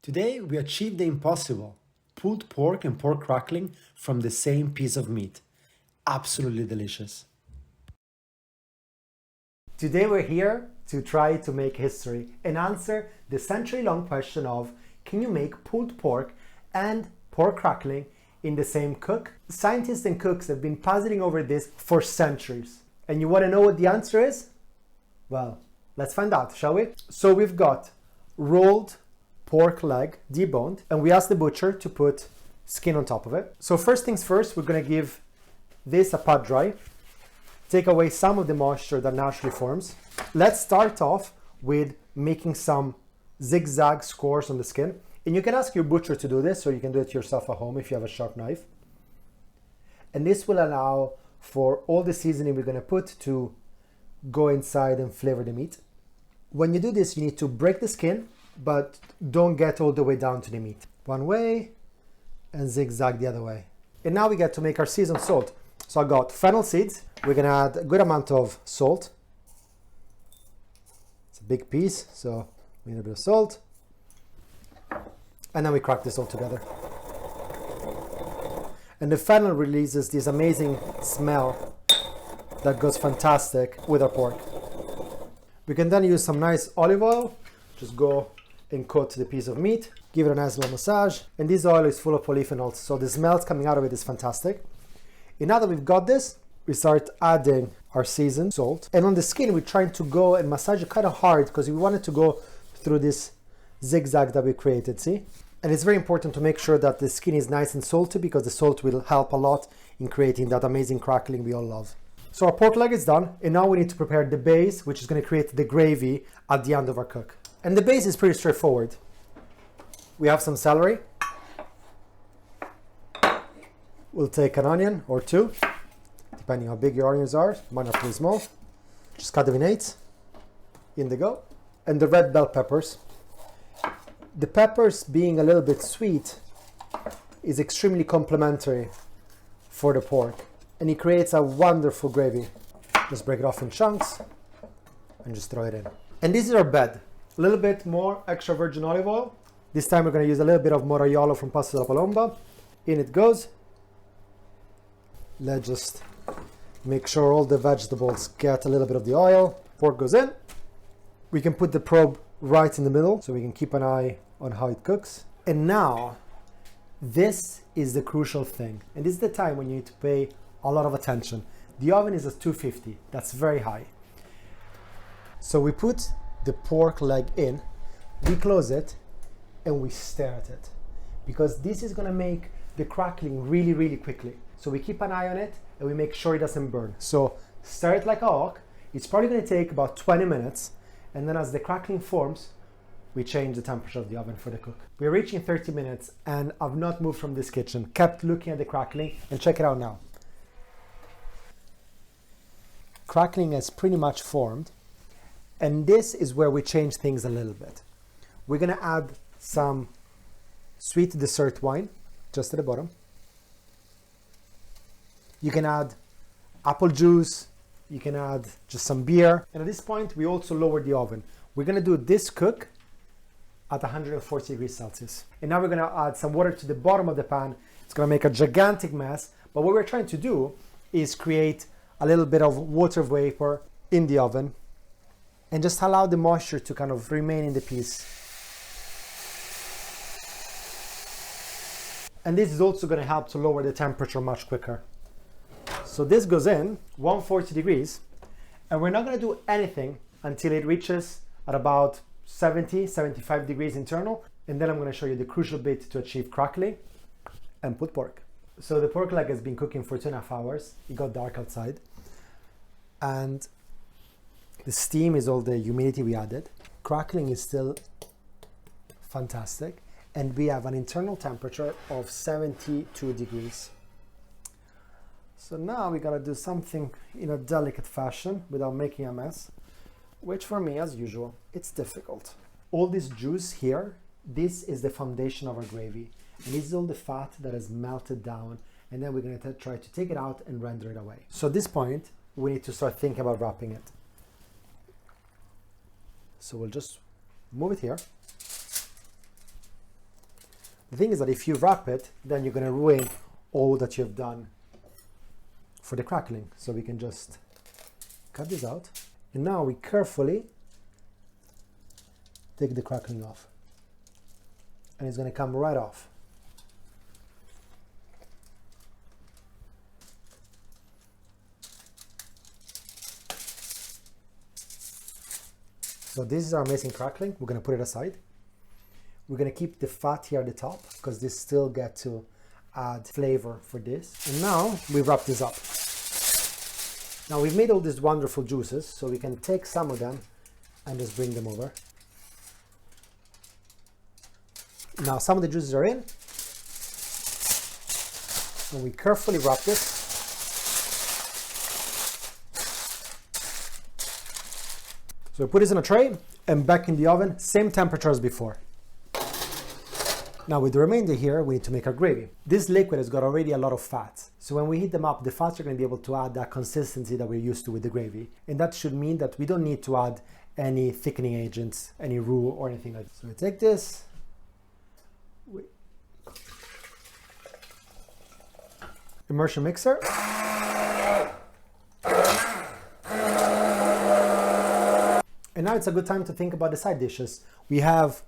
Today we achieved the impossible. Pulled pork and pork crackling from the same piece of meat. Absolutely delicious. Today we're here to try to make history and answer the century-long question of, can you make pulled pork and pork crackling in the same cook? Scientists and cooks have been puzzling over this for centuries. And you want to know what the answer is? Well, let's find out, shall we? So we've got rolled pork leg, deboned, and we asked the butcher to put skin on top of it. So first things first, we're going to give this a pat dry, take away some of the moisture that naturally forms. Let's start off with making some zigzag scores on the skin. And you can ask your butcher to do this, or you can do it yourself at home if you have a sharp knife. And this will allow for all the seasoning we're going to put to go inside and flavor the meat. When you do this, you need to break the skin, but don't get all the way down to the meat. One way and zigzag the other way. And now we get to make our seasoned salt. So I got fennel seeds. We're gonna add a good amount of salt. It's a big piece, so we need a bit of salt. And then we crack this all together. And the fennel releases this amazing smell that goes fantastic with our pork. We can then use some nice olive oil. Just go and coat the piece of meat, give it a nice little massage. And this oil is full of polyphenols, so the smells coming out of it is fantastic. And now that we've got this, we start adding our seasoned salt. And on the skin, we're trying to go and massage it kind of hard because we want it to go through this zigzag that we created, see? And it's very important to make sure that the skin is nice and salty because the salt will help a lot in creating that amazing crackling we all love. So our pork leg is done, and now we need to prepare the base, which is going to create the gravy at the end of our cook. And the base is pretty straightforward. We have some celery. We'll take an onion or two, depending how big your onions are. Mine are pretty small. Just cut them in eighths. In they go. And the red bell peppers. The peppers, being a little bit sweet, is extremely complementary for the pork. And it creates a wonderful gravy. Just break it off in chunks and just throw it in. And this is our bed. A little bit more extra virgin olive oil. This time we're going to use a little bit of moraiolo from Pasta della Palomba. In it goes. Let's just make sure all the vegetables get a little bit of the oil. Pork goes in. We can put the probe right in the middle so we can keep an eye on how it cooks. And now, this is the crucial thing. And this is the time when you need to pay a lot of attention. The oven is at 250. That's very high. So we put the pork leg in, we close it, and we stare at it. Because this is gonna make the crackling really, really quickly. So we keep an eye on it, and we make sure it doesn't burn. So stir it like a hawk. It's probably gonna take about 20 minutes, and then as the crackling forms, we change the temperature of the oven for the cook. We're reaching 30 minutes, and I've not moved from this kitchen, kept looking at the crackling, and check it out now. Crackling has pretty much formed. And this is where we change things a little bit. We're gonna add some sweet dessert wine, just at the bottom. You can add apple juice, you can add just some beer. And at this point, we also lower the oven. We're gonna do this cook at 140 degrees Celsius. And now we're gonna add some water to the bottom of the pan. It's gonna make a gigantic mess. But what we're trying to do is create a little bit of water vapor in the oven and just allow the moisture to kind of remain in the piece. And this is also going to help to lower the temperature much quicker. So this goes in 140 degrees, and we're not going to do anything until it reaches at about 70, 75 degrees internal. And then I'm going to show you the crucial bit to achieve crackling and pulled pork. So the pork leg has been cooking for 2.5 hours. It got dark outside. And the steam is all the humidity we added. Crackling is still fantastic. And we have an internal temperature of 72 degrees. So now we gotta do something in a delicate fashion without making a mess, which for me, as usual, it's difficult. All this juice here, this is the foundation of our gravy. And this is all the fat that has melted down. And then we're gonna try to take it out and render it away. So at this point, we need to start thinking about wrapping it. So we'll just move it here. The thing is that if you wrap it, then you're going to ruin all that you've done for the crackling. So we can just cut this out. And now we carefully take the crackling off. And it's going to come right off. So this is our amazing crackling. We're going to put it aside. We're going to keep the fat here at the top because this still get to add flavor for this. And now we wrap this up. Now we've made all these wonderful juices, so we can take some of them and just bring them over. Now some of the juices are in. And we carefully wrap this. So we put this in a tray and back in the oven, same temperature as before. Now with the remainder here, we need to make our gravy. This liquid has got already a lot of fat. So when we heat them up, the fats are going to be able to add that consistency that we're used to with the gravy. And that should mean that we don't need to add any thickening agents, any roux or anything like that. So we take this. Immersion mixer. And now it's a good time to think about the side dishes. We have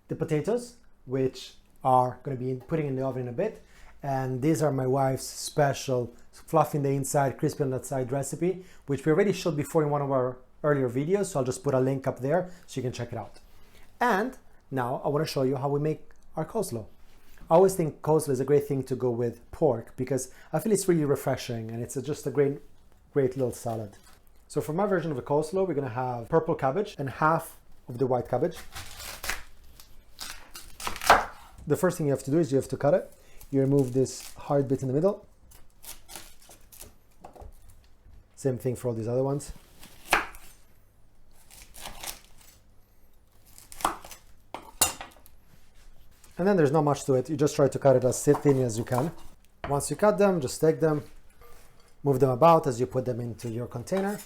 the potatoes, which are going to be putting in the oven in a bit. And these are my wife's special fluffy in the inside, crispy on that side recipe, which we already showed before in one of our earlier videos. So I'll just put a link up there so you can check it out. And now I want to show you how we make our coleslaw. I always think coleslaw is a great thing to go with pork because I feel it's really refreshing and it's just a great little salad. So for my version of the coleslaw, we're going to have purple cabbage and half of the white cabbage. The first thing you have to do is you have to cut it. You remove this hard bit in the middle. Same thing for all these other ones. And then there's not much to it. You just try to cut it as thin as you can. Once you cut them, just take them, move them about as you put them into your container.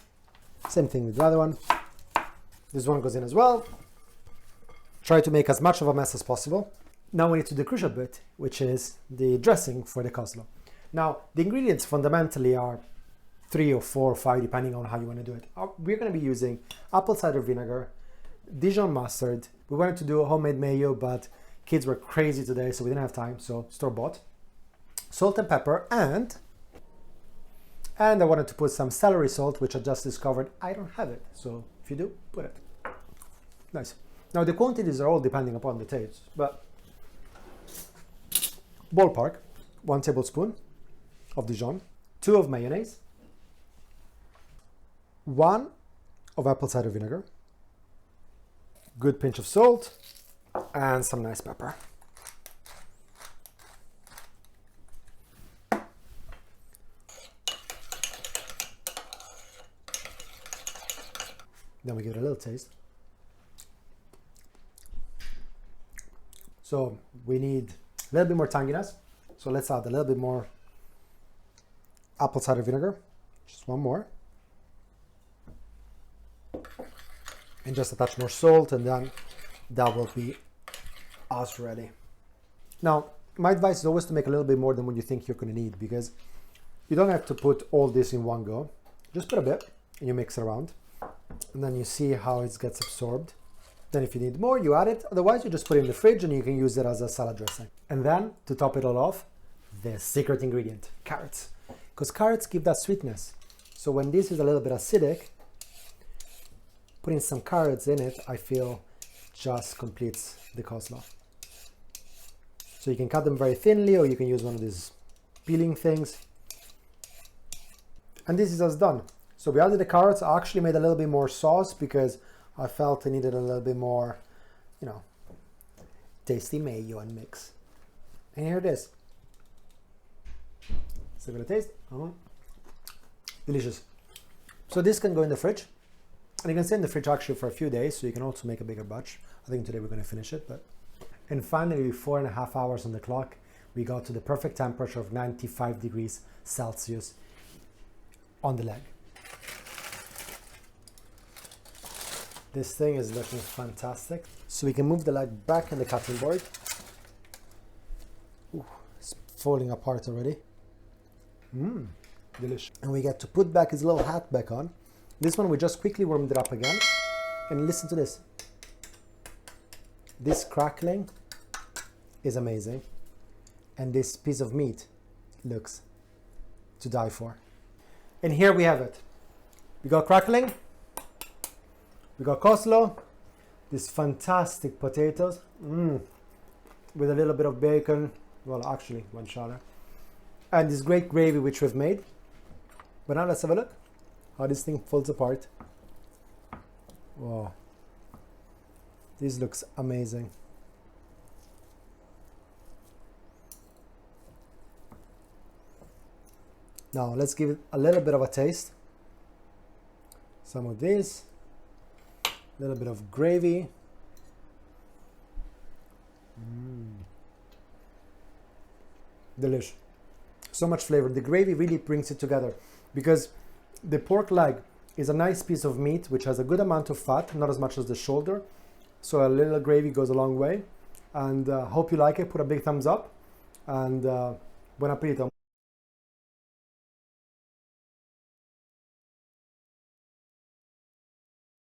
Same thing with the other one. This one goes in as well. Try to make as much of a mess as possible. Now we need to do the crucial bit, which is the dressing for the coleslaw. Now, the ingredients fundamentally are 3 or 4 or 5, depending on how you want to do it. We're going to be using apple cider vinegar, Dijon mustard. We wanted to do a homemade mayo, but kids were crazy today, so we didn't have time, so store-bought. Salt and pepper, and I wanted to put some celery salt, which I just discovered I don't have it. So if you do, put it. Nice. Now the quantities are all depending upon the taste, but ballpark, 1 tablespoon of Dijon, 2 of mayonnaise, 1 of apple cider vinegar, good pinch of salt, and some nice pepper. Then we give it a little taste. So we need a little bit more tanginess. So let's add a little bit more apple cider vinegar. Just 1 more. And just a touch more salt, and then that will be us ready. Now, my advice is always to make a little bit more than what you think you're going to need, because you don't have to put all this in one go. Just put a bit and you mix it around. And then you see how it gets absorbed. Then if you need more, you add it. Otherwise, you just put it in the fridge and you can use it as a salad dressing. And then, to top it all off, the secret ingredient, carrots. Because carrots give that sweetness. So when this is a little bit acidic, putting some carrots in it, I feel just completes the coleslaw. So you can cut them very thinly, or you can use one of these peeling things. And this is us done. So we added the carrots. I actually made a little bit more sauce because I felt I needed a little bit more, tasty mayo and mix. And here it is. Let's give it a taste. Delicious. So this can go in the fridge. And you can stay in the fridge actually for a few days, so you can also make a bigger batch. I think today we're going to finish it. And finally, 4.5 hours on the clock, we got to the perfect temperature of 95 degrees Celsius on the leg. This thing is looking fantastic. So we can move the leg back on the cutting board. falling apart already. Delicious. And we get to put back his little hat back on. This one we just quickly warmed it up again. And listen to this. This crackling is amazing. And this piece of meat looks to die for. And here we have it. We got crackling. We got coleslaw. These fantastic potatoes. With a little bit of bacon. Well, actually, guanciale. And this great gravy which we've made. But now let's have a look how this thing falls apart. Wow. This looks amazing. Now let's give it a little bit of a taste. Some of this. A little bit of gravy. Delish. So much flavor. The gravy really brings it together because the pork leg is a nice piece of meat which has a good amount of fat, not as much as the shoulder. So a little gravy goes a long way. And hope you like it. Put a big thumbs up and buon appetito.